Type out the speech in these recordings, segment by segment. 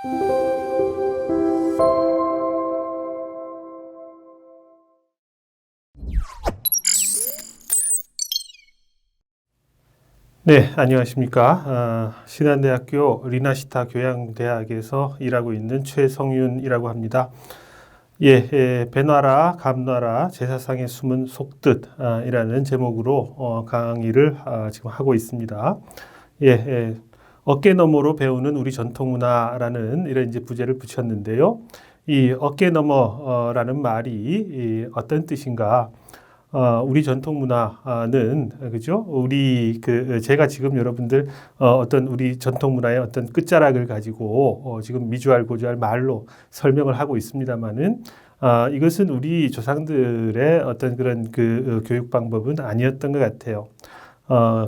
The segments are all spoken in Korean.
네, 안녕하십니까. 신한대학교 리나시타 교양대학에서 일하고 있는 최성윤이라고 합니다. 배놔라, 감놔라, 제사상의 숨은 속뜻 이라는 제목으로 강의를 지금 하고 있습니다. 어깨너머로 배우는 우리 전통문화라는 이런 이제 부제를 붙였는데요. 이 어깨너머라는 말이 어떤 뜻인가? 우리 전통 문화는 그죠? 우리 제가 지금 여러분들 어떤 우리 전통 문화의 어떤 끝자락을 가지고 지금 미주알 고주알 말로 설명을 하고 있습니다만은 이것은 우리 조상들의 어떤 그런 교육 방법은 아니었던 것 같아요.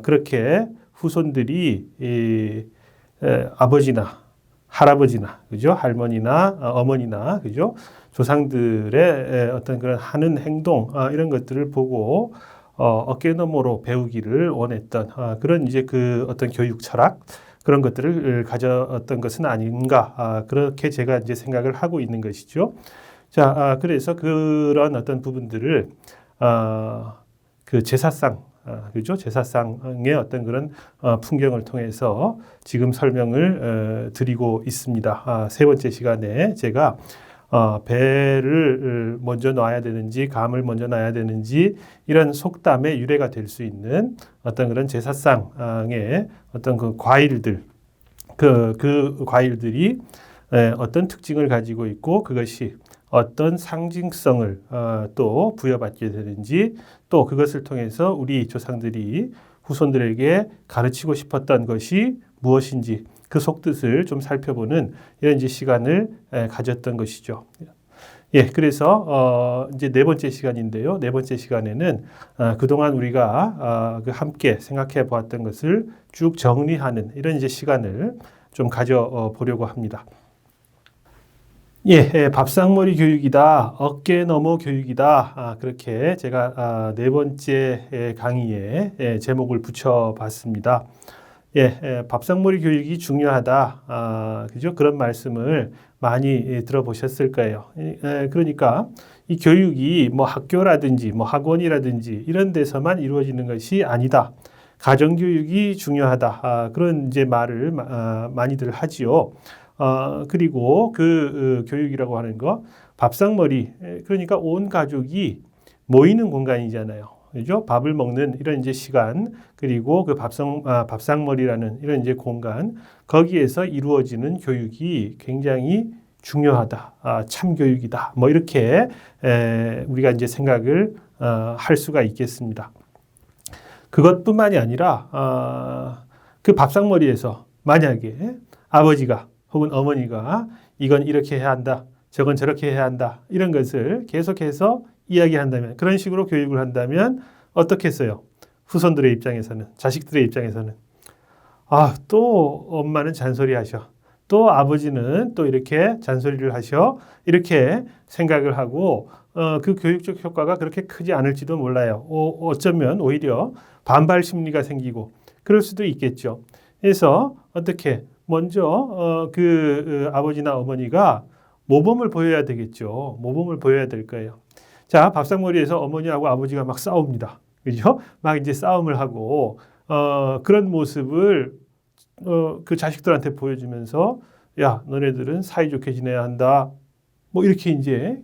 그렇게 후손들이 아버지나 할아버지나 그죠? 할머니나 어머니나 그죠? 조상들의 어떤 그런 하는 행동 이런 것들을 보고 어깨너머로 배우기를 원했던 그런 이제 어떤 교육 철학 그런 것들을 가졌던 것은 아닌가 그렇게 제가 이제 생각을 하고 있는 것이죠. 자, 그래서 그런 어떤 부분들을 제사상 그죠? 제사상의 어떤 그런 풍경을 통해서 지금 설명을 드리고 있습니다. 세 번째 시간에 제가 배를 먼저 놔야 되는지 감을 먼저 놔야 되는지 이런 속담의 유래가 될 수 있는 어떤 그런 제사상의 어떤 그 과일들 그 과일들이 어떤 특징을 가지고 있고 그것이 어떤 상징성을 또 부여받게 되는지 또 그것을 통해서 우리 조상들이 후손들에게 가르치고 싶었던 것이 무엇인지 그 속뜻을 좀 살펴보는 이런 이제 시간을 가졌던 것이죠. 그래서 이제 네 번째 시간인데요. 네 번째 시간에는 그동안 우리가 함께 생각해 보았던 것을 쭉 정리하는 이런 이제 시간을 좀 가져 보려고 합니다. 밥상머리 교육이다, 어깨너머 교육이다. 그렇게 제가 네 번째 강의에 제목을 붙여봤습니다. 밥상머리 교육이 중요하다. 그죠? 그런 말씀을 많이 들어보셨을 거예요. 그러니까 이 교육이 뭐 학교라든지 뭐 학원이라든지 이런 데서만 이루어지는 것이 아니다. 가정교육이 중요하다. 그런 이제 말을 많이들 하지요. 그리고 교육이라고 하는 거, 밥상머리, 그러니까 온 가족이 모이는 공간이잖아요. 그죠? 밥을 먹는 이런 이제 시간, 그리고 밥상머리라는 이런 이제 공간, 거기에서 이루어지는 교육이 굉장히 중요하다. 참교육이다. 뭐 이렇게 우리가 이제 생각을 할 수가 있겠습니다. 그것뿐만이 아니라 그 밥상머리에서 만약에 아버지가 혹은 어머니가 이건 이렇게 해야 한다. 저건 저렇게 해야 한다. 이런 것을 계속해서 이야기한다면 그런 식으로 교육을 한다면 어떻겠어요? 후손들의 입장에서는 자식들의 입장에서는 또 엄마는 잔소리 하셔. 또 아버지는 또 이렇게 잔소리를 하셔. 이렇게 생각을 하고 그 교육적 효과가 그렇게 크지 않을지도 몰라요. 어쩌면 오히려 반발 심리가 생기고 그럴 수도 있겠죠. 그래서 어떻게 먼저 아버지나 어머니가 모범을 보여야 되겠죠. 모범을 보여야 될 거예요. 자, 밥상머리에서 어머니하고 아버지가 막 싸웁니다. 그죠? 막 이제 싸움을 하고 그런 모습을 그 자식들한테 보여주면서 야, 너네들은 사이좋게 지내야 한다. 뭐 이렇게 이제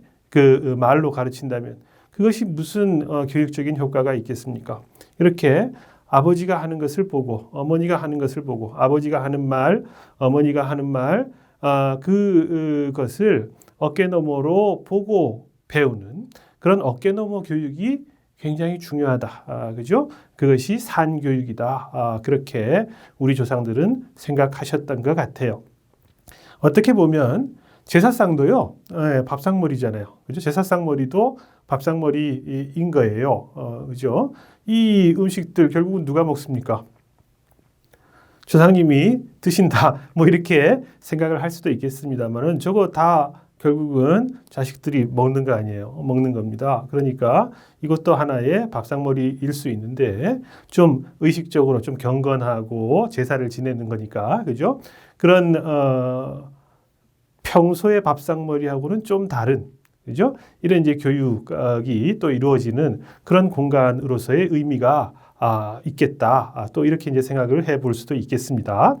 말로 가르친다면 그것이 무슨 교육적인 효과가 있겠습니까? 이렇게 아버지가 하는 것을 보고 어머니가 하는 것을 보고 아버지가 하는 말, 어머니가 하는 말 그것을 어깨너머로 보고 배우는 그런 어깨너머 교육이 굉장히 중요하다. 그죠? 그것이 산교육이다. 그렇게 우리 조상들은 생각하셨던 것 같아요. 어떻게 보면 제사상도요, 밥상머리잖아요. 그죠? 제사상머리도 밥상머리인 거예요. 그죠? 이 음식들 결국은 누가 먹습니까? 조상님이 드신다. 뭐 이렇게 생각을 할 수도 있겠습니다만은 저거 다 결국은 자식들이 먹는 거 아니에요. 먹는 겁니다. 그러니까 이것도 하나의 밥상머리일 수 있는데 좀 의식적으로 좀 경건하고 제사를 지내는 거니까. 그죠? 그런 평소의 밥상머리하고는 좀 다른, 그죠? 이런 이제 교육이 또 이루어지는 그런 공간으로서의 의미가 있겠다. 또 이렇게 이제 생각을 해볼 수도 있겠습니다.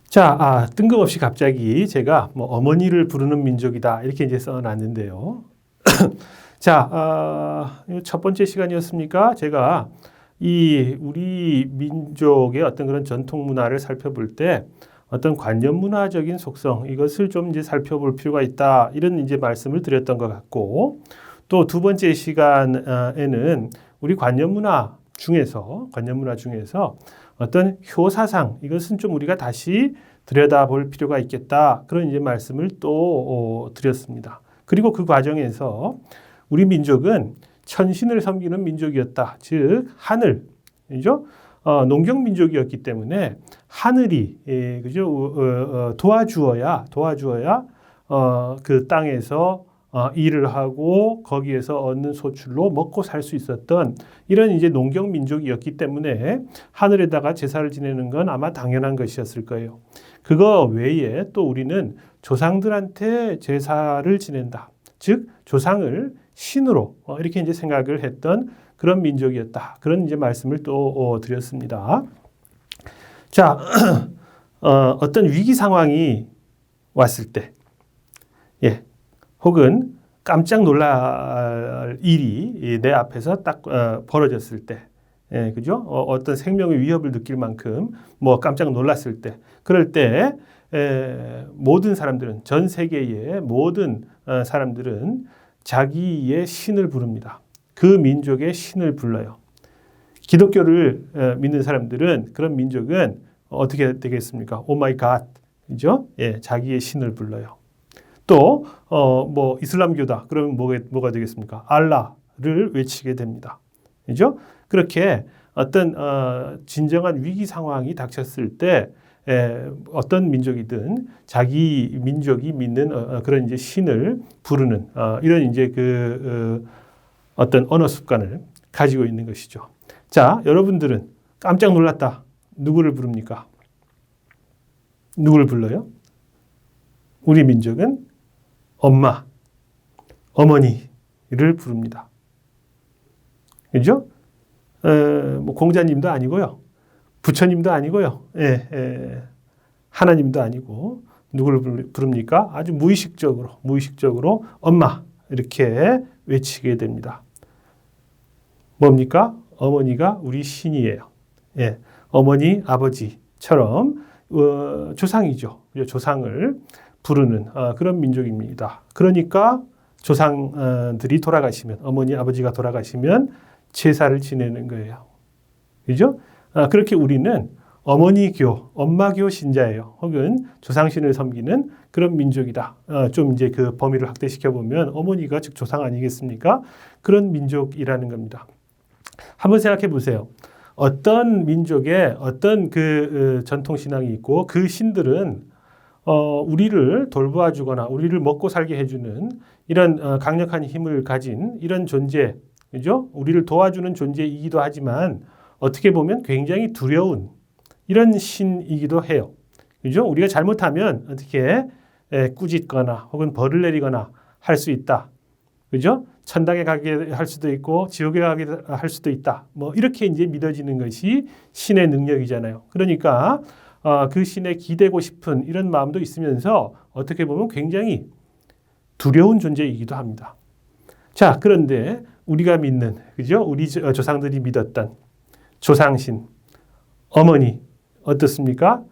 자, 뜬금없이 갑자기 제가 뭐 어머니를 부르는 민족이다 이렇게 이제 써놨는데요. 자, 첫 번째 시간이었습니까? 제가 이 우리 민족의 어떤 그런 전통 문화를 살펴볼 때 어떤 관념 문화적인 속성 이것을 좀 이제 살펴볼 필요가 있다 이런 이제 말씀을 드렸던 것 같고 또 두 번째 시간에는 우리 관념 문화 중에서 어떤 효사상 이것은 좀 우리가 다시 들여다볼 필요가 있겠다 그런 이제 말씀을 또 드렸습니다. 그리고 그 과정에서 우리 민족은 천신을 섬기는 민족이었다. 즉 하늘이죠. 농경 민족이었기 때문에 하늘이 그죠 도와주어야 그 땅에서 일을 하고 거기에서 얻는 소출로 먹고 살 수 있었던 이런 이제 농경 민족이었기 때문에 하늘에다가 제사를 지내는 건 아마 당연한 것이었을 거예요. 그거 외에 또 우리는 조상들한테 제사를 지낸다. 즉 조상을 신으로 이렇게 이제 생각을 했던 그런 민족이었다. 그런 이제 말씀을 또 드렸습니다. 자, 어떤 위기 상황이 왔을 때, 예, 혹은 깜짝 놀랄 일이 내 앞에서 딱 벌어졌을 때, 예, 그죠? 어떤 생명의 위협을 느낄 만큼 뭐 깜짝 놀랐을 때, 그럴 때 모든 사람들은 전 세계의 모든 사람들은 자기의 신을 부릅니다. 그 민족의 신을 불러요. 기독교를 믿는 사람들은 그런 민족은 어떻게 되겠습니까? 오 마이 갓, 그죠? 예, 자기의 신을 불러요. 또 뭐 이슬람교다. 그러면 뭐가 되겠습니까? 알라를 외치게 됩니다. 그죠? 그렇게 어떤 진정한 위기 상황이 닥쳤을 때 어떤 민족이든 자기 민족이 믿는 그런 이제 신을 부르는 이런 이제 어떤 언어 습관을 가지고 있는 것이죠. 자, 여러분들은 깜짝 놀랐다. 누구를 부릅니까? 누구를 불러요? 우리 민족은 엄마, 어머니를 부릅니다. 그죠? 뭐 공자님도 아니고요. 부처님도 아니고요. 하나님도 아니고 누구를 부릅니까? 아주 무의식적으로 엄마 이렇게 외치게 됩니다. 뭡니까? 어머니가 우리 신이에요. 예, 어머니, 아버지처럼 조상이죠. 조상을 부르는 그런 민족입니다. 그러니까 조상들이 돌아가시면 어머니, 아버지가 돌아가시면 제사를 지내는 거예요. 그죠? 그렇게 우리는 어머니교, 엄마교 신자예요. 혹은 조상신을 섬기는 그런 민족이다. 좀 이제 그 범위를 확대시켜 보면 어머니가 즉 조상 아니겠습니까? 그런 민족이라는 겁니다. 한번 생각해 보세요. 어떤 민족에 어떤 그 전통 신앙이 있고 그 신들은 우리를 돌보아 주거나 우리를 먹고 살게 해주는 이런 강력한 힘을 가진 이런 존재, 그죠? 우리를 도와주는 존재이기도 하지만 어떻게 보면 굉장히 두려운 이런 신이기도 해요. 그죠? 우리가 잘못하면 어떻게 꾸짖거나 혹은 벌을 내리거나 할 수 있다. 그죠? 천당에 가게 할 수도 있고 지옥에 가게 할 수도 있다. 뭐 이렇게 이제 믿어지는 것이 신의 능력이잖아요. 그러니까 그 신에 기대고 싶은 이런 마음도 있으면서 어떻게 보면 굉장히 두려운 존재이기도 합니다. 자, 그런데 우리가 믿는, 그죠? 우리 조상들이 믿었던 조상신, 어머니 어떻습니까?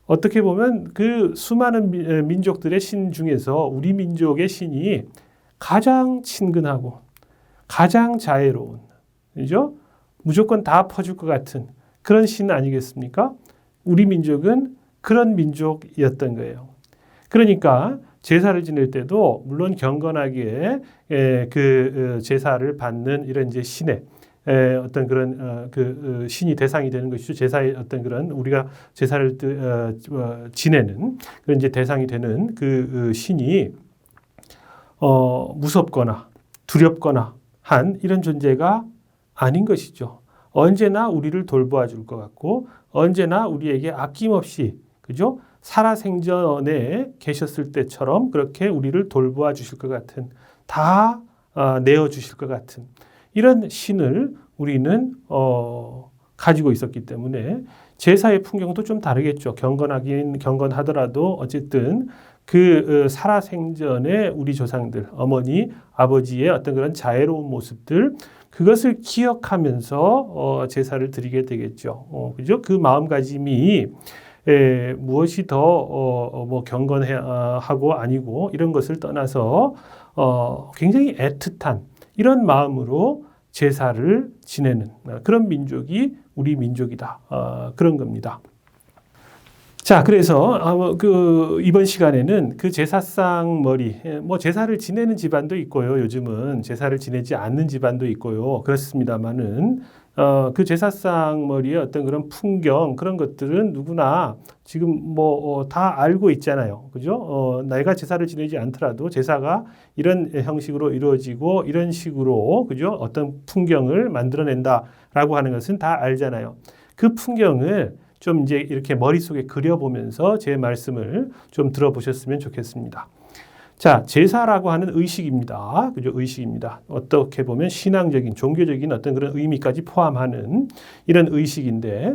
어떻게 보면 그 수많은 민족들의 신 중에서 우리 민족의 신이 가장 친근하고 가장 자애로운, 그죠? 무조건 다 퍼줄 것 같은 그런 신 아니겠습니까? 우리 민족은 그런 민족이었던 거예요. 그러니까 제사를 지낼 때도 물론 경건하게 그 제사를 받는 이런 이제 신의 어떤 그런 그 신이 대상이 되는 것이죠. 제사의 어떤 그런 우리가 제사를 지내는 그런 이제 대상이 되는 그 신이 무섭거나 두렵거나 한 이런 존재가 아닌 것이죠. 언제나 우리를 돌보아 줄 것 같고 언제나 우리에게 아낌없이 그죠? 살아생전에 계셨을 때처럼 그렇게 우리를 돌보아 주실 것 같은, 다 내어 주실 것 같은 이런 신을 우리는 가지고 있었기 때문에 제사의 풍경도 좀 다르겠죠. 경건하더라도 어쨌든 그 살아생전에 우리 조상들, 어머니, 아버지의 어떤 그런 자애로운 모습들, 그것을 기억하면서 제사를 드리게 되겠죠. 그죠? 그 마음가짐이 무엇이 더 뭐 경건하고 아니고 이런 것을 떠나서 굉장히 애틋한 이런 마음으로 제사를 지내는 그런 민족이 우리 민족이다. 그런 겁니다. 자, 그래서 이번 시간에는 그 제사상 머리, 뭐 제사를 지내는 집안도 있고요. 요즘은 제사를 지내지 않는 집안도 있고요. 그렇습니다만은 그 제사상 머리의 어떤 그런 풍경, 그런 것들은 누구나 지금 뭐 다 알고 있잖아요. 그죠? 내가 제사를 지내지 않더라도 제사가 이런 형식으로 이루어지고 이런 식으로, 그죠? 어떤 풍경을 만들어낸다라고 하는 것은 다 알잖아요. 그 풍경을 좀 이제 이렇게 머릿속에 그려보면서 제 말씀을 좀 들어보셨으면 좋겠습니다. 자, 제사라고 하는 의식입니다. 그죠? 의식입니다. 어떻게 보면 신앙적인, 종교적인 어떤 그런 의미까지 포함하는 이런 의식인데,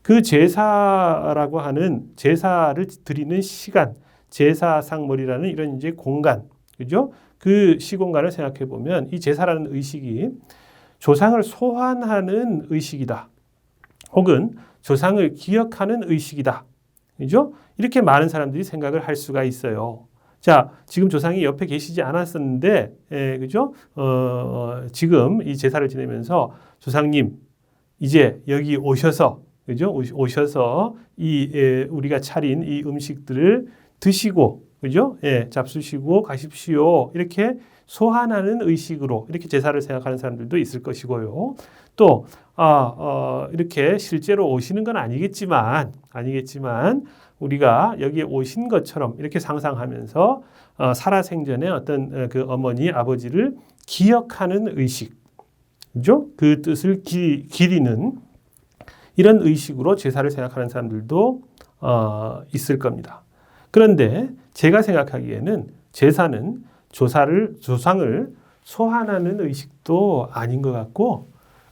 그 제사라고 하는 제사를 드리는 시간, 제사상머리라는 이런 이제 공간, 그죠? 그 시공간을 생각해 보면 이 제사라는 의식이 조상을 소환하는 의식이다. 혹은 조상을 기억하는 의식이다. 그죠? 이렇게 많은 사람들이 생각을 할 수가 있어요. 자, 지금 조상이 옆에 계시지 않았었는데, 그죠? 지금 이 제사를 지내면서 조상님, 이제 여기 오셔서, 그죠? 오셔서 우리가 차린 이 음식들을 드시고, 그죠? 잡수시고 가십시오. 이렇게 소환하는 의식으로 이렇게 제사를 생각하는 사람들도 있을 것이고요. 또 이렇게 실제로 오시는 건 아니겠지만 우리가 여기에 오신 것처럼 이렇게 상상하면서 살아생전에 어떤 그 어머니, 아버지를 기억하는 의식, 그죠? 그 뜻을 기리는 이런 의식으로 제사를 생각하는 사람들도 있을 겁니다. 그런데 제가 생각하기에는 제사는 조상을 소환하는 의식도 아닌 것 같고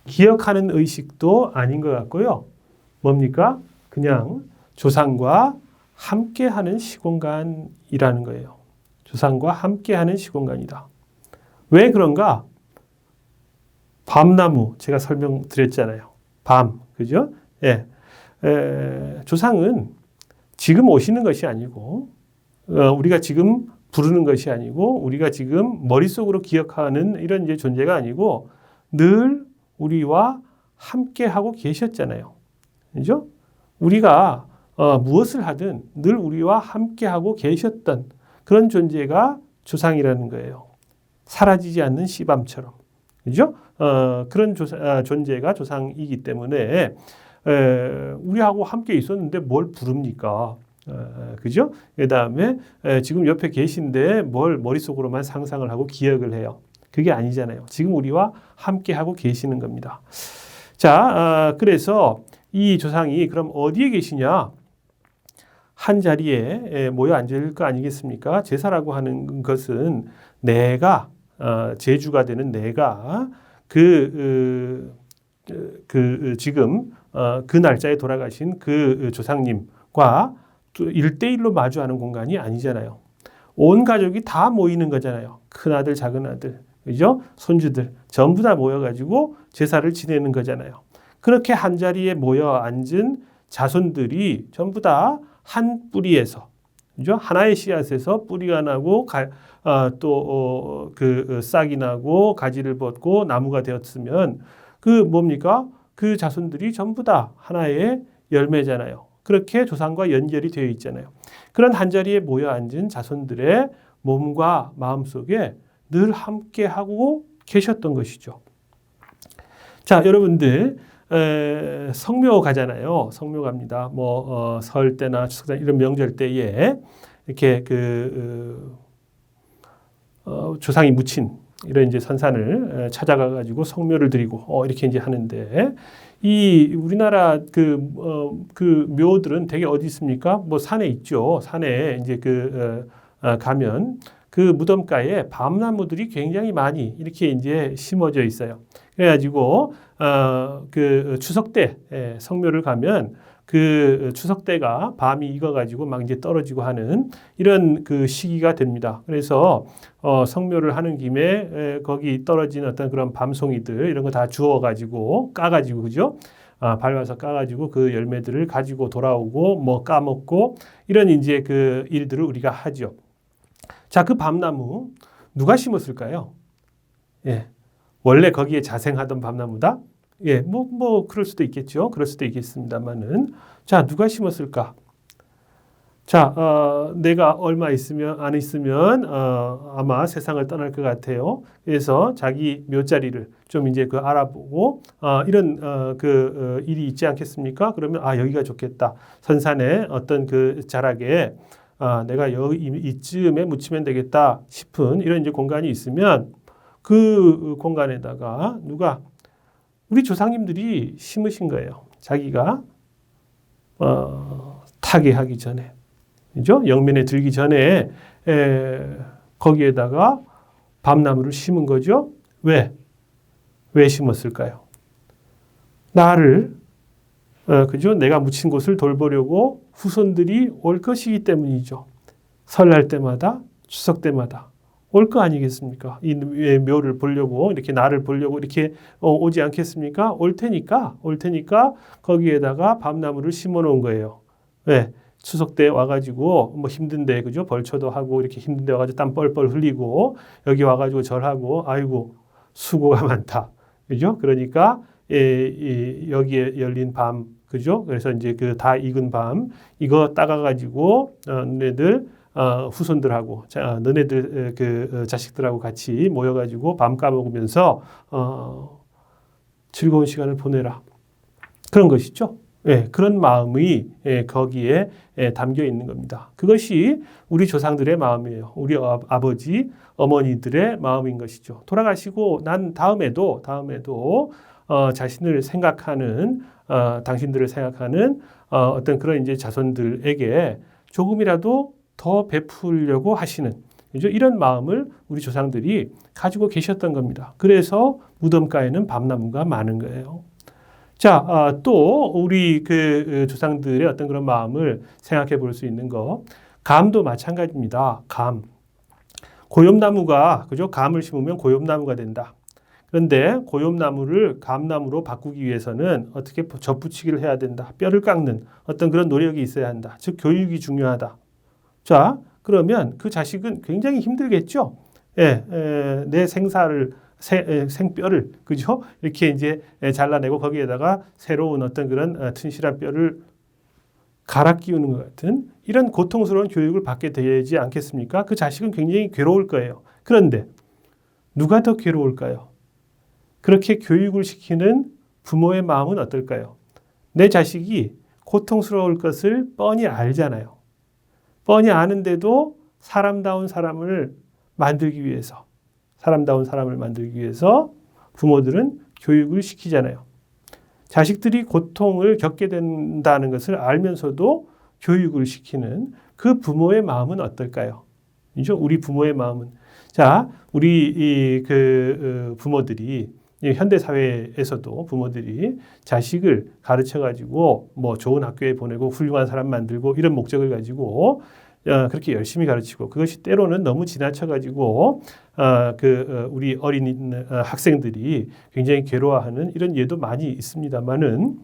기억하는 의식도 아닌 것 같고요. 뭡니까? 그냥 조상과 함께하는 시공간이라는 거예요. 조상과 함께하는 시공간이다. 왜 그런가? 밤나무 제가 설명드렸잖아요. 밤, 그죠? 예. 조상은 지금 오시는 것이 아니고 우리가 지금 부르는 것이 아니고 우리가 지금 머릿속으로 기억하는 이런 이제 존재가 아니고 늘 우리와 함께하고 계셨잖아요. 그죠? 우리가 무엇을 하든 늘 우리와 함께하고 계셨던 그런 존재가 조상이라는 거예요. 사라지지 않는 씨밤처럼. 그죠? 그런 존재가 조상이기 때문에 우리하고 함께 있었는데 뭘 부릅니까? 그죠? 그 다음에 지금 옆에 계신데 뭘 머릿속으로만 상상을 하고 기억을 해요. 그게 아니잖아요. 지금 우리와 함께하고 계시는 겁니다. 자, 그래서 이 조상이 그럼 어디에 계시냐? 한 자리에 모여 앉을 거 아니겠습니까? 제사라고 하는 것은 내가 제주가 되는 내가 지금 그 날짜에 돌아가신 그 조상님과 또 1대1로 마주하는 공간이 아니잖아요. 온 가족이 다 모이는 거잖아요. 큰아들, 작은아들, 그죠? 손주들 전부 다 모여가지고 제사를 지내는 거잖아요. 그렇게 한 자리에 모여 앉은 자손들이 전부 다 한 뿌리에서, 그죠? 하나의 씨앗에서 뿌리가 나고 또 싹이 나고 가지를 벗고 나무가 되었으면 그 뭡니까? 그 자손들이 전부 다 하나의 열매잖아요. 그렇게 조상과 연결이 되어 있잖아요. 그런 한 자리에 모여 앉은 자손들의 몸과 마음 속에 늘 함께하고 계셨던 것이죠. 자, 여러분들 성묘 가잖아요. 성묘 갑니다. 뭐 설 때나 추석 때 이런 명절 때에 이렇게 조상이 묻힌 이런 이제 선산을 찾아가 가지고 성묘를 드리고 이렇게 이제 하는데 이 우리나라 그 묘들은 되게 어디 있습니까? 뭐 산에 있죠. 산에 이제 가면 그 무덤가에 밤나무들이 굉장히 많이 이렇게 이제 심어져 있어요. 그래가지고 그 추석 때 성묘를 가면 그 추석 때가 밤이 익어가지고 막 이제 떨어지고 하는 이런 그 시기가 됩니다. 그래서 성묘를 하는 김에 거기 떨어진 어떤 그런 밤송이들 이런 거 다 주워가지고 까가지고 그죠? 밟아서 까가지고 그 열매들을 가지고 돌아오고 뭐 까먹고 이런 이제 그 일들을 우리가 하죠. 자, 그 밤나무 누가 심었을까요? 예. 원래 거기에 자생하던 밤나무다? 예, 그럴 수도 있겠죠. 그럴 수도 있겠습니다만은. 자, 누가 심었을까? 자, 내가 얼마 안 있으면, 아마 세상을 떠날 것 같아요. 그래서 자기 묘자리를 좀 이제 알아보고, 이런, 일이 있지 않겠습니까? 그러면, 여기가 좋겠다. 선산에 어떤 그 자락에, 내가 이쯤에 묻히면 되겠다 싶은 이런 이제 공간이 있으면 그 공간에다가 우리 조상님들이 심으신 거예요. 자기가 타계하기 전에, 그죠? 영면에 들기 전에 거기에다가 밤나무를 심은 거죠. 왜 심었을까요? 나를 그죠? 내가 묻힌 곳을 돌보려고 후손들이 올 것이기 때문이죠. 설날 때마다, 추석 때마다 올 거 아니겠습니까? 이 묘를 보려고 이렇게 나를 보려고 이렇게 오지 않겠습니까? 올 테니까 거기에다가 밤나무를 심어 놓은 거예요. 왜? 추석 때 와가지고 뭐 힘든데 그죠? 벌초도 하고 이렇게 힘든데 와가지고 땀 뻘뻘 흘리고 여기 와가지고 절하고 아이고 수고가 많다. 그죠? 그러니까 여기에 열린 밤 그죠? 그래서 이제 그 다 익은 밤 이거 따가가지고 너네들 후손들하고 너네들 자식들하고 같이 모여가지고 밤 까먹으면서 즐거운 시간을 보내라. 그런 것이죠. 예, 그런 마음이 거기에 담겨 있는 겁니다. 그것이 우리 조상들의 마음이에요. 우리 아버지, 어머니들의 마음인 것이죠. 돌아가시고 난 다음에도 자신을 생각하는 당신들을 생각하는 어떤 그런 이제 자손들에게 조금이라도 더 베풀려고 하시는 그죠? 이런 마음을 우리 조상들이 가지고 계셨던 겁니다. 그래서 무덤가에는 밤나무가 많은 거예요. 자, 또 우리 조상들의 어떤 그런 마음을 생각해 볼 수 있는 거, 감도 마찬가지입니다. 감. 고엽나무가 그죠? 감을 심으면 고엽나무가 된다. 그런데 고엽나무를 감나무로 바꾸기 위해서는 어떻게 접붙이기를 해야 된다. 뼈를 깎는 어떤 그런 노력이 있어야 한다. 즉 교육이 중요하다. 자, 그러면 그 자식은 굉장히 힘들겠죠. 내 생뼈를 그죠? 이렇게 이제 잘라내고 거기에다가 새로운 어떤 그런 튼실한 뼈를 갈아 끼우는 것 같은 이런 고통스러운 교육을 받게 되지 않겠습니까? 그 자식은 굉장히 괴로울 거예요. 그런데 누가 더 괴로울까요? 그렇게 교육을 시키는 부모의 마음은 어떨까요? 내 자식이 고통스러울 것을 뻔히 알잖아요. 뻔히 아는데도 사람다운 사람을 만들기 위해서 부모들은 교육을 시키잖아요. 자식들이 고통을 겪게 된다는 것을 알면서도 교육을 시키는 그 부모의 마음은 어떨까요? 그죠? 우리 부모의 마음은. 자, 우리 부모들이 현대 사회에서도 부모들이 자식을 가르쳐 가지고 뭐 좋은 학교에 보내고 훌륭한 사람 만들고 이런 목적을 가지고 그렇게 열심히 가르치고 그것이 때로는 너무 지나쳐 가지고 우리 어린 학생들이 굉장히 괴로워하는 이런 예도 많이 있습니다만은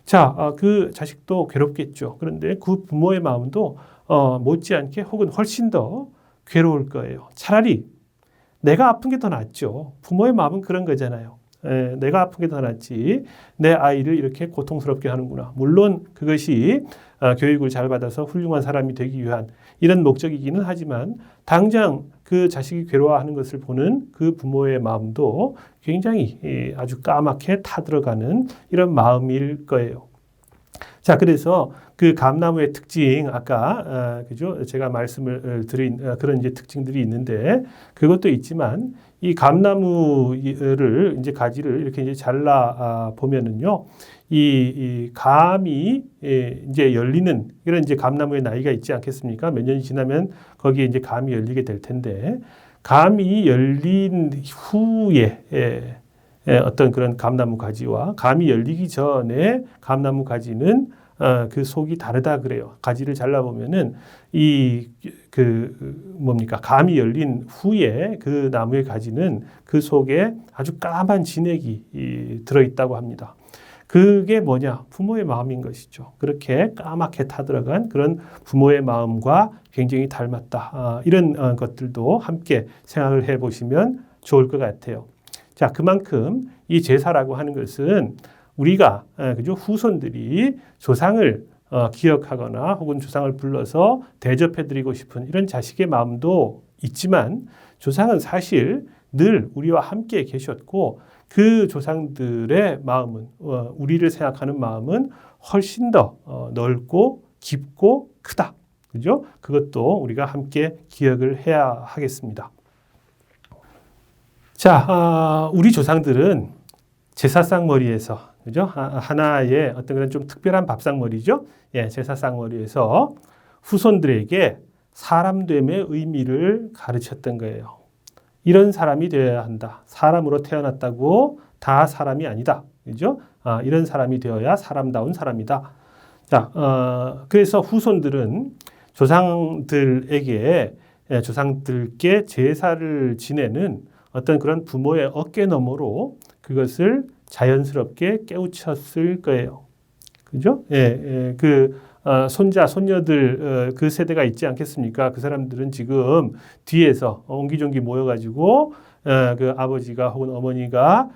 자, 그 자식도 괴롭겠죠. 그런데 그 부모의 마음도 못지않게 혹은 훨씬 더 괴로울 거예요. 차라리 내가 아픈 게 더 낫죠. 부모의 마음은 그런 거잖아요. 내가 아픈 게 더 낫지 내 아이를 이렇게 고통스럽게 하는구나. 물론 그것이 교육을 잘 받아서 훌륭한 사람이 되기 위한 이런 목적이기는 하지만 당장 그 자식이 괴로워하는 것을 보는 그 부모의 마음도 굉장히 아주 까맣게 타들어가는 이런 마음일 거예요. 자, 그래서 그 감나무의 특징, 아까, 그죠? 제가 말씀을 드린 그런 이제 특징들이 있는데, 그것도 있지만, 이 감나무를 이제 가지를 이렇게 이제 잘라 보면은요, 이 감이 이제 열리는 이런 이제 감나무의 나이가 있지 않겠습니까? 몇 년이 지나면 거기에 이제 감이 열리게 될 텐데, 감이 열린 후에 어떤 그런 감나무 가지와 감이 열리기 전에 감나무 가지는 그 속이 다르다 그래요. 가지를 잘라보면은 뭡니까? 감이 열린 후에 그 나무의 가지는 그 속에 아주 까만 진액이 들어있다고 합니다. 그게 뭐냐? 부모의 마음인 것이죠. 그렇게 까맣게 타들어간 그런 부모의 마음과 굉장히 닮았다. 이런 것들도 함께 생각을 해보시면 좋을 것 같아요. 자, 그만큼 이 제사라고 하는 것은 우리가 그죠? 후손들이 조상을 기억하거나 혹은 조상을 불러서 대접해드리고 싶은 이런 자식의 마음도 있지만 조상은 사실 늘 우리와 함께 계셨고 그 조상들의 마음은 우리를 생각하는 마음은 훨씬 더 넓고 깊고 크다. 그죠? 그것도 우리가 함께 기억을 해야 하겠습니다. 자, 우리 조상들은 제사상머리에서 그죠? 하나의 어떤 그런 좀 특별한 밥상머리죠. 예, 제사상머리에서 후손들에게 사람됨의 의미를 가르쳤던 거예요. 이런 사람이 되어야 한다. 사람으로 태어났다고 다 사람이 아니다. 그죠? 이런 사람이 되어야 사람다운 사람이다. 자, 그래서 후손들은 조상들께 제사를 지내는 어떤 그런 부모의 어깨 너머로 그것을 자연스럽게 깨우쳤을 거예요. 그죠? 예, 손자, 손녀들, 그 세대가 있지 않겠습니까? 그 사람들은 지금 뒤에서 옹기종기 모여가지고, 그 아버지가 혹은 어머니가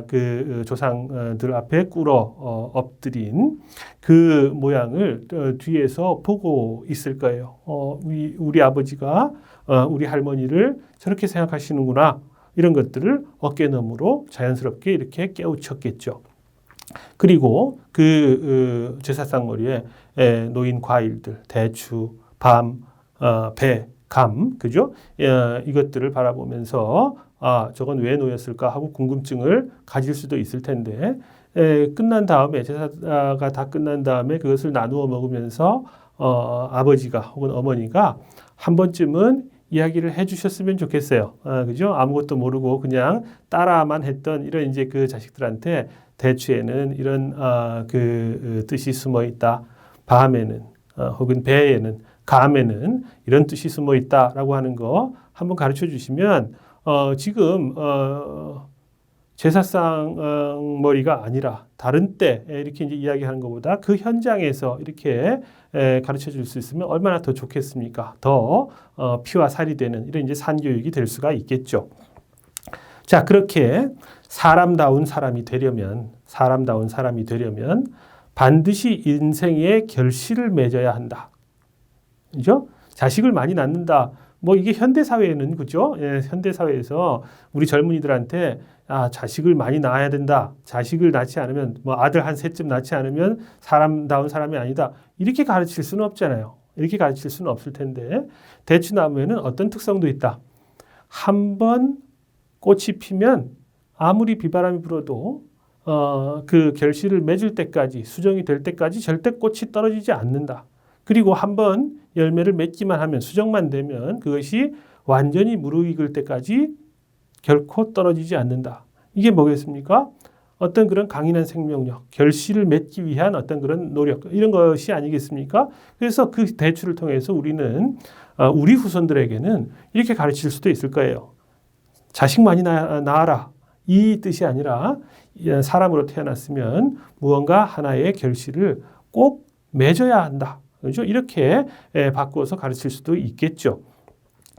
그 조상들 앞에 꿇어 엎드린 그 모양을 뒤에서 보고 있을 거예요. 우리 아버지가 우리 할머니를 저렇게 생각하시는구나. 이런 것들을 어깨너머로 자연스럽게 이렇게 깨우쳤겠죠. 그리고 그 제사상머리에 놓인 과일들, 대추, 밤, 배, 감, 그죠? 이것들을 바라보면서 저건 왜 놓였을까 하고 궁금증을 가질 수도 있을 텐데 끝난 다음에 제사가 다 끝난 다음에 그것을 나누어 먹으면서 아버지가 혹은 어머니가 한 번쯤은 이야기를 해주셨으면 좋겠어요. 그죠? 아무것도 모르고 그냥 따라만 했던 이런 이제 그 자식들한테 대추에는 이런 그 뜻이 숨어 있다. 밤에는 혹은 배에는 감에는 이런 뜻이 숨어 있다라고 하는 거 한번 가르쳐 주시면 지금 제사상 머리가 아니라 다른 때 이렇게 이제 이야기하는 것보다 그 현장에서 이렇게 가르쳐 줄 수 있으면 얼마나 더 좋겠습니까? 더 피와 살이 되는 이런 이제 산교육이 될 수가 있겠죠. 자, 그렇게 사람다운 사람이 되려면 반드시 인생의 결실을 맺어야 한다. 그죠? 자식을 많이 낳는다. 뭐 이게 현대 사회에는 그죠? 예, 현대 사회에서 우리 젊은이들한테 자식을 많이 낳아야 된다. 자식을 낳지 않으면 뭐 아들 한 셋쯤 낳지 않으면 사람다운 사람이 아니다. 이렇게 가르칠 수는 없잖아요. 이렇게 가르칠 수는 없을 텐데 대추나무에는 어떤 특성도 있다. 한 번 꽃이 피면 아무리 비바람이 불어도 그 결실을 맺을 때까지 수정이 될 때까지 절대 꽃이 떨어지지 않는다. 그리고 한번 열매를 맺기만 하면 수정만 되면 그것이 완전히 무르익을 때까지 결코 떨어지지 않는다. 이게 뭐겠습니까? 어떤 그런 강인한 생명력, 결실을 맺기 위한 어떤 그런 노력 이런 것이 아니겠습니까? 그래서 그 대추를 통해서 우리는 우리 후손들에게는 이렇게 가르칠 수도 있을 거예요. 자식 많이 낳아라. 이 뜻이 아니라 사람으로 태어났으면 무언가 하나의 결실을 꼭 맺어야 한다. 그렇죠? 이렇게 바꾸어서 가르칠 수도 있겠죠.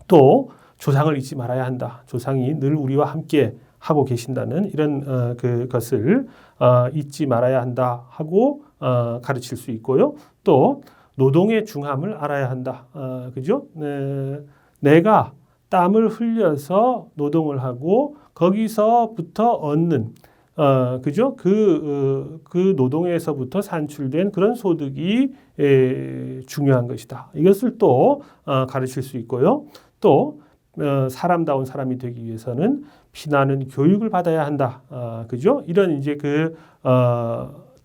또 조상을 잊지 말아야 한다. 조상이 늘 우리와 함께 하고 계신다는 이런 그것을 잊지 말아야 한다 하고 가르칠 수 있고요. 또 노동의 중함을 알아야 한다. 그죠? 내가 땀을 흘려서 노동을 하고 거기서부터 얻는 그죠? 그 노동에서부터 산출된 그런 소득이 중요한 것이다. 이것을 또 가르칠 수 있고요. 또 사람다운 사람이 되기 위해서는 피나는 교육을 받아야 한다. 그죠? 이런 이제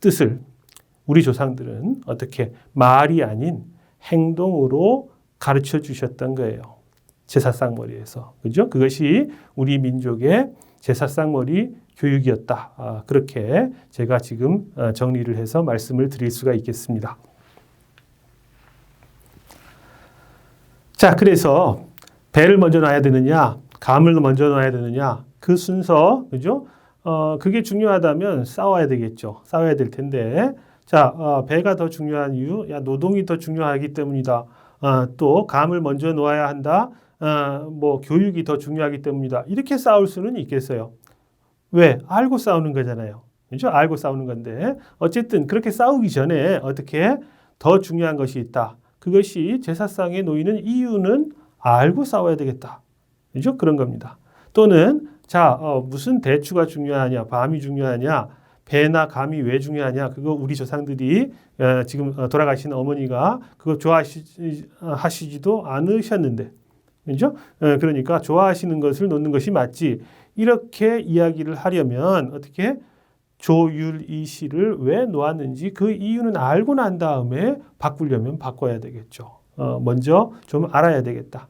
뜻을 우리 조상들은 어떻게 말이 아닌 행동으로 가르쳐 주셨던 거예요. 제사상머리에서. 그죠? 그것이 우리 민족의 제사상머리 교육이었다. 그렇게 제가 지금 정리를 해서 말씀을 드릴 수가 있겠습니다. 자, 그래서 배를 먼저 놔야 되느냐, 감을 먼저 놔야 되느냐, 그 순서, 그죠? 그게 중요하다면 싸워야 되겠죠. 싸워야 될 텐데, 자, 배가 더 중요한 이유, 노동이 더 중요하기 때문이다. 또 감을 먼저 놓아야 한다. 뭐 교육이 더 중요하기 때문이다. 이렇게 싸울 수는 있겠어요. 왜? 알고 싸우는 거잖아요. 그렇죠? 알고 싸우는 건데 어쨌든 그렇게 싸우기 전에 어떻게 더 중요한 것이 있다. 그것이 제사상에 놓이는 이유는 알고 싸워야 되겠다. 그렇죠? 그런 겁니다. 또는 자, 무슨 대추가 중요하냐, 밤이 중요하냐, 배나 감이 왜 중요하냐. 그거 우리 조상들이 지금 돌아가신 어머니가 그거 좋아하시지도 않으셨는데. 그렇죠? 그러니까 좋아하시는 것을 놓는 것이 맞지. 이렇게 이야기를 하려면 어떻게 조율이 시를 왜 놓았는지 그 이유는 알고 난 다음에 바꾸려면 바꿔야 되겠죠. 먼저 좀 알아야 되겠다.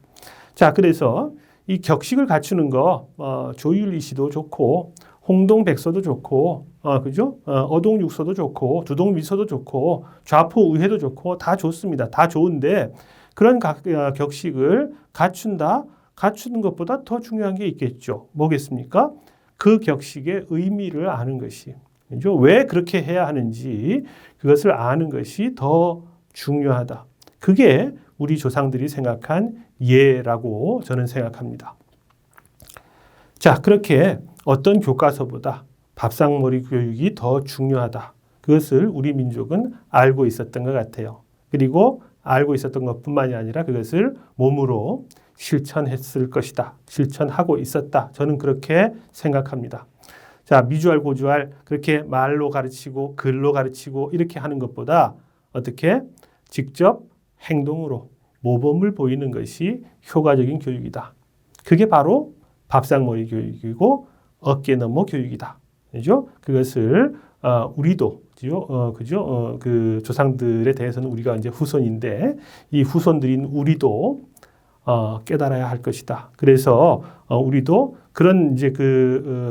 자, 그래서 이 격식을 갖추는 거 조율이 시도 좋고 홍동백서도 좋고 그죠? 어동육서도 좋고 두동미서도 좋고 좌포우회도 좋고 다 좋습니다. 다 좋은데 그런 격식을 갖추는 것보다 더 중요한 게 있겠죠. 뭐겠습니까? 그 격식의 의미를 아는 것이. 그죠? 왜 그렇게 해야 하는지 그것을 아는 것이 더 중요하다. 그게 우리 조상들이 생각한 예라고 저는 생각합니다. 자, 그렇게 어떤 교과서보다 밥상머리 교육이 더 중요하다. 그것을 우리 민족은 알고 있었던 것 같아요. 그리고 알고 있었던 것뿐만이 아니라 그것을 몸으로 실천했을 것이다. 실천하고 있었다. 저는 그렇게 생각합니다. 자, 미주알 고주알 그렇게 말로 가르치고 글로 가르치고 이렇게 하는 것보다 어떻게 직접 행동으로 모범을 보이는 것이 효과적인 교육이다. 그게 바로 밥상머리 교육이고 어깨너머 교육이다. 그죠? 그것을 우리도 그죠? 그 조상들에 대해서는 우리가 이제 후손인데 이 후손들인 우리도 깨달아야 할 것이다. 그래서 우리도 그런 이제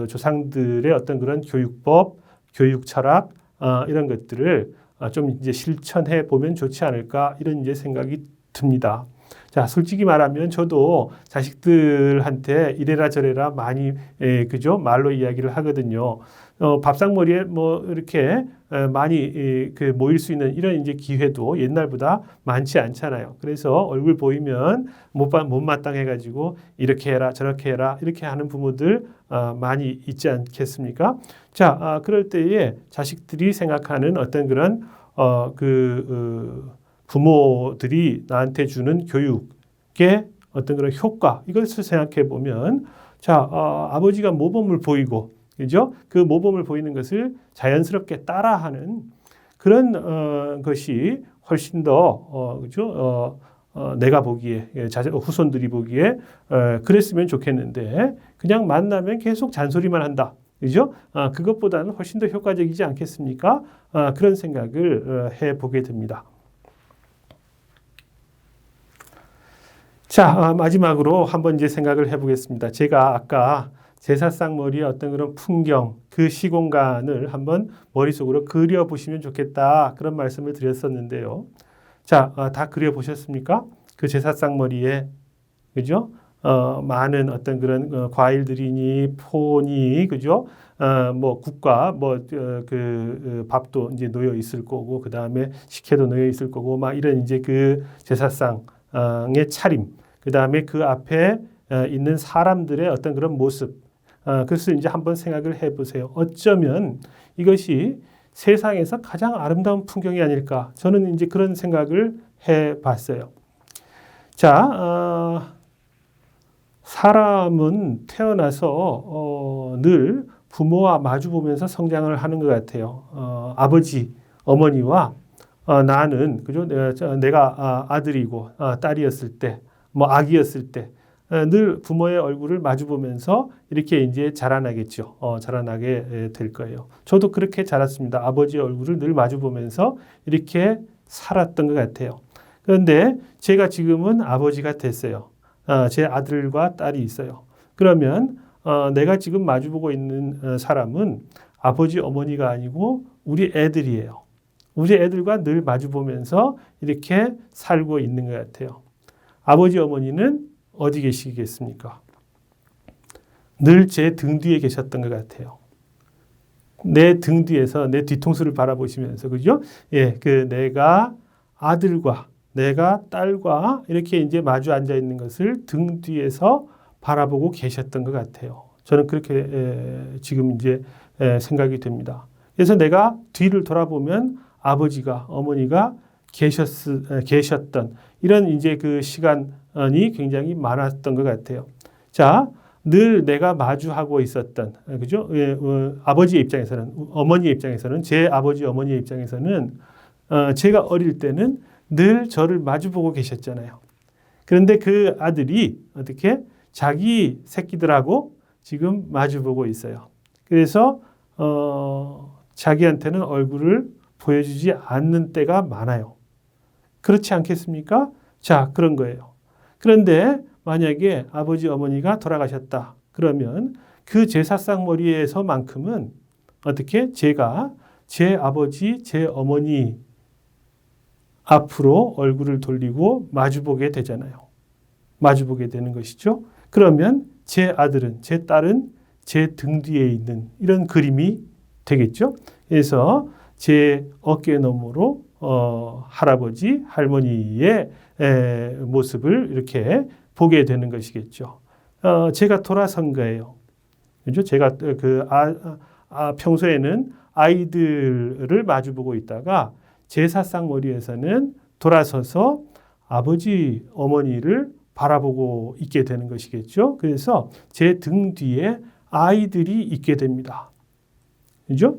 조상들의 어떤 그런 교육법, 교육 철학 이런 것들을 좀 이제 실천해 보면 좋지 않을까 이런 이제 생각이 듭니다. 자, 솔직히 말하면 저도 자식들한테 이래라 저래라 많이 그죠? 말로 이야기를 하거든요. 밥상머리에 뭐 이렇게 많이 모일 수 있는 이런 이제 기회도 옛날보다 많지 않잖아요. 그래서 얼굴 보이면 못마땅해가지고 이렇게 해라 저렇게 해라 이렇게 하는 부모들 많이 있지 않겠습니까? 자, 그럴 때에 자식들이 생각하는 어떤 그런 부모들이 나한테 주는 교육의 어떤 그런 효과 이것을 생각해 보면 자, 아버지가 모범을 보이고 그죠? 그 모범을 보이는 것을 자연스럽게 따라하는 그런 것이 훨씬 더 그죠? 내가 보기에 후손들이 보기에 그랬으면 좋겠는데 그냥 만나면 계속 잔소리만 한다. 그죠? 그것보다는 훨씬 더 효과적이지 않겠습니까? 그런 생각을 해보게 됩니다. 자, 마지막으로 한번 이제 생각을 해보겠습니다. 제가 아까 제사상머리의 어떤 그런 풍경, 그 시공간을 한번 머릿속으로 그려보시면 좋겠다. 그런 말씀을 드렸었는데요. 자, 다 그려보셨습니까? 그 제사상머리에, 그죠? 많은 어떤 그런 과일들이니, 포니, 그죠? 뭐 국과, 밥도 이제 놓여 있을 거고, 그 다음에 식혜도 놓여 있을 거고, 막 이런 이제 그 제사상의 차림, 그 다음에 그 앞에 있는 사람들의 어떤 그런 모습, 그것을 이제 한번 생각을 해보세요. 어쩌면 이것이 세상에서 가장 아름다운 풍경이 아닐까. 저는 이제 그런 생각을 해봤어요. 자, 사람은 태어나서 늘 부모와 마주 보면서 성장을 하는 것 같아요. 아버지, 어머니와 나는 그죠? 내가 아들이고 딸이었을 때, 뭐 아기였을 때, 늘 부모의 얼굴을 마주 보면서 이렇게 이제 자라나겠죠. 자라나게 될 거예요. 저도 그렇게 자랐습니다. 아버지의 얼굴을 늘 마주 보면서 이렇게 살았던 것 같아요. 그런데 제가 지금은 아버지가 됐어요. 제 아들과 딸이 있어요. 그러면 내가 지금 마주보고 있는 사람은 아버지, 어머니가 아니고 우리 애들이에요. 우리 애들과 늘 마주보면서 이렇게 살고 있는 것 같아요. 아버지, 어머니는 어디 계시겠습니까? 늘 제 등 뒤에 계셨던 것 같아요. 내 등 뒤에서 내 뒤통수를 바라보시면서, 그죠? 예, 내가 아들과 내가 딸과 이렇게 이제 마주 앉아 있는 것을 등 뒤에서 바라보고 계셨던 것 같아요. 저는 그렇게 지금 이제 생각이 됩니다. 그래서 내가 뒤를 돌아보면 아버지가, 어머니가 계셨던 이런 이제 그 시간이 굉장히 많았던 것 같아요. 자, 늘 내가 마주하고 있었던, 그죠? 아버지의 입장에서는, 어머니의 입장에서는, 제 아버지, 어머니의 입장에서는, 제가 어릴 때는 늘 저를 마주보고 계셨잖아요. 그런데 그 아들이 어떻게 자기 새끼들하고 지금 마주보고 있어요. 그래서, 자기한테는 얼굴을 보여주지 않는 때가 많아요. 그렇지 않겠습니까? 자, 그런 거예요. 그런데 만약에 아버지, 어머니가 돌아가셨다. 그러면 그 제사상 머리에서만큼은 어떻게 제가 제 아버지, 제 어머니 앞으로 얼굴을 돌리고 마주보게 되잖아요. 마주보게 되는 것이죠. 그러면 제 아들은, 제 딸은 제 등 뒤에 있는 이런 그림이 되겠죠. 그래서 제 어깨 너머로 할아버지, 할머니의 모습을 이렇게 보게 되는 것이겠죠. 제가 돌아선 거예요. 그죠? 제가 평소에는 아이들을 마주보고 있다가 제사상 머리에서는 돌아서서 아버지, 어머니를 바라보고 있게 되는 것이겠죠. 그래서 제 등 뒤에 아이들이 있게 됩니다. 그죠?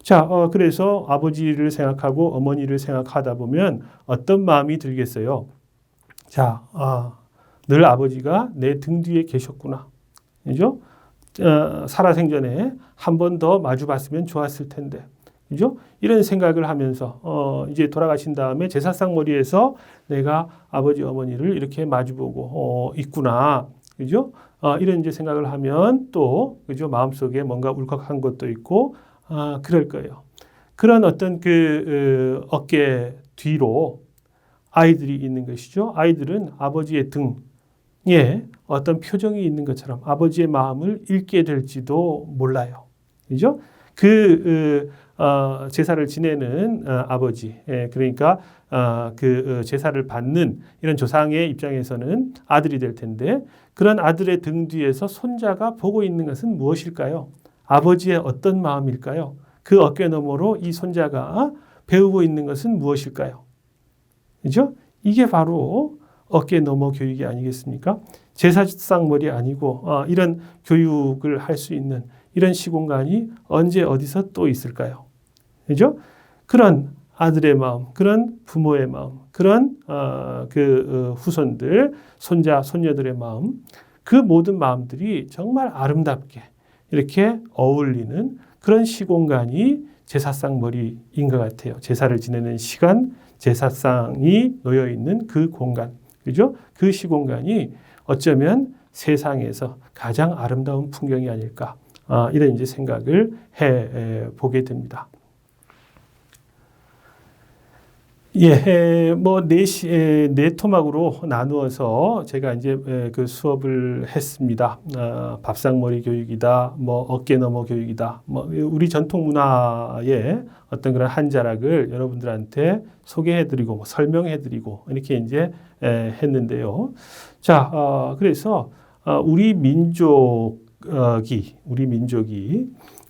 자, 그래서 아버지를 생각하고 어머니를 생각하다 보면 어떤 마음이 들겠어요? 자, 늘 아버지가 내 등 뒤에 계셨구나. 그죠? 살아생전에 한 번 더 마주 봤으면 좋았을 텐데. 그죠? 이런 생각을 하면서, 이제 돌아가신 다음에 제사상 머리에서 내가 아버지, 어머니를 이렇게 마주보고, 있구나. 그죠? 이런 이제 생각을 하면 또, 그죠? 마음속에 뭔가 울컥한 것도 있고, 그럴 거예요. 그런 어떤 어깨 뒤로 아이들이 있는 것이죠. 아이들은 아버지의 등에 어떤 표정이 있는 것처럼 아버지의 마음을 읽게 될지도 몰라요. 그죠? 제사를 지내는 아버지, 그러니까 제사를 받는 이런 조상의 입장에서는 아들이 될 텐데 그런 아들의 등 뒤에서 손자가 보고 있는 것은 무엇일까요? 아버지의 어떤 마음일까요? 그 어깨 너머로 이 손자가 배우고 있는 것은 무엇일까요? 그죠? 이게 바로 어깨 너머 교육이 아니겠습니까? 제사상 머리 아니고 이런 교육을 할 수 있는 이런 시공간이 언제 어디서 또 있을까요? 그죠? 그런 아들의 마음, 그런 부모의 마음, 그런 후손들, 손자, 손녀들의 마음, 그 모든 마음들이 정말 아름답게 이렇게 어울리는 그런 시공간이 제사상 머리인 것 같아요. 제사를 지내는 시간, 제사상이 놓여 있는 그 공간, 그죠? 그 시공간이 어쩌면 세상에서 가장 아름다운 풍경이 아닐까, 이런 이제 생각을 해 보게 됩니다. 예, 네 토막으로 나누어서 제가 이제 그 수업을 했습니다. 밥상머리 교육이다, 어깨 너머 교육이다, 우리 전통 문화의 어떤 그런 한 자락을 여러분들한테 소개해드리고, 설명해드리고, 이렇게 이제 했는데요. 자, 그래서 우리 민족이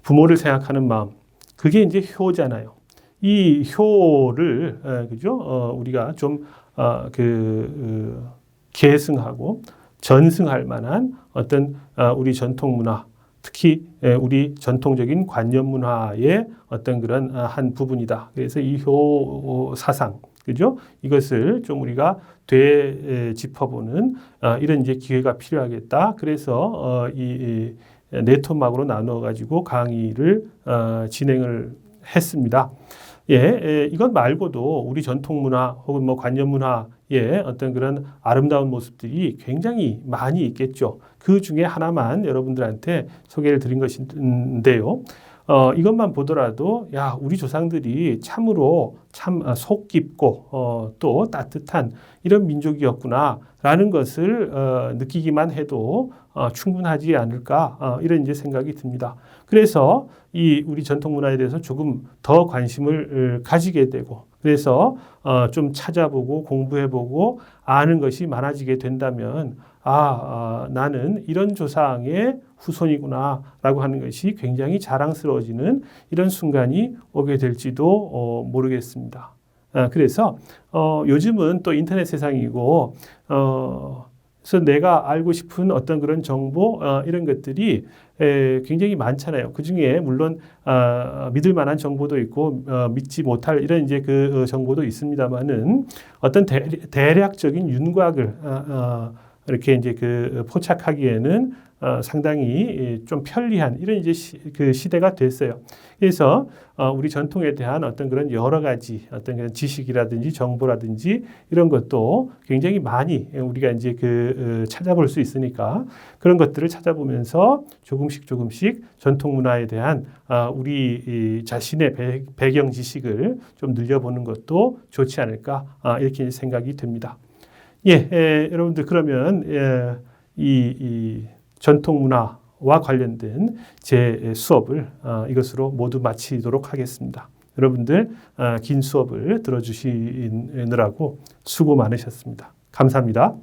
부모를 생각하는 마음, 그게 이제 효잖아요. 이 효를 그죠? 우리가 좀 계승하고 전승할 만한 어떤 우리 전통 문화, 특히 우리 전통적인 관념 문화의 어떤 그런 한 부분이다. 그래서 이 효 사상, 그죠? 이것을 좀 우리가 되짚어보는 이런 이제 기회가 필요하겠다. 그래서 이 네토막으로 나누어 가지고 강의를 진행을 했습니다. 이것 말고도 우리 전통 문화 혹은 뭐 관념 문화의 어떤 그런 아름다운 모습들이 굉장히 많이 있겠죠. 그 중에 하나만 여러분들한테 소개를 드린 것인데요. 이것만 보더라도 야, 우리 조상들이 참으로 참 속 깊고 또 따뜻한 이런 민족이었구나라는 것을 느끼기만 해도 충분하지 않을까 이런 이제 생각이 듭니다. 그래서 이 우리 전통 문화에 대해서 조금 더 관심을 가지게 되고 그래서 좀 찾아보고 공부해보고 아는 것이 많아지게 된다면 나는 이런 조상의 후손이구나라고 하는 것이 굉장히 자랑스러워지는 이런 순간이 오게 될지도 모르겠습니다. 그래서 요즘은 또 인터넷 세상이고 그래서 내가 알고 싶은 어떤 그런 정보 이런 것들이 굉장히 많잖아요. 그 중에 물론 믿을 만한 정보도 있고 믿지 못할 이런 이제 그 정보도 있습니다만은 어떤 대략적인 윤곽을 이렇게 이제 그 포착하기에는 상당히 좀 편리한 이런 이제 그 시대가 됐어요. 그래서 우리 전통에 대한 어떤 그런 여러 가지 어떤 그런 지식이라든지 정보라든지 이런 것도 굉장히 많이 우리가 이제 그 찾아볼 수 있으니까 그런 것들을 찾아보면서 조금씩 전통 문화에 대한 우리 자신의 배경 지식을 좀 늘려보는 것도 좋지 않을까 이렇게 생각이 듭니다. 여러분들 그러면 이 전통 문화와 관련된 제 수업을 이것으로 모두 마치도록 하겠습니다. 여러분들 긴 수업을 들어주시느라고 수고 많으셨습니다. 감사합니다.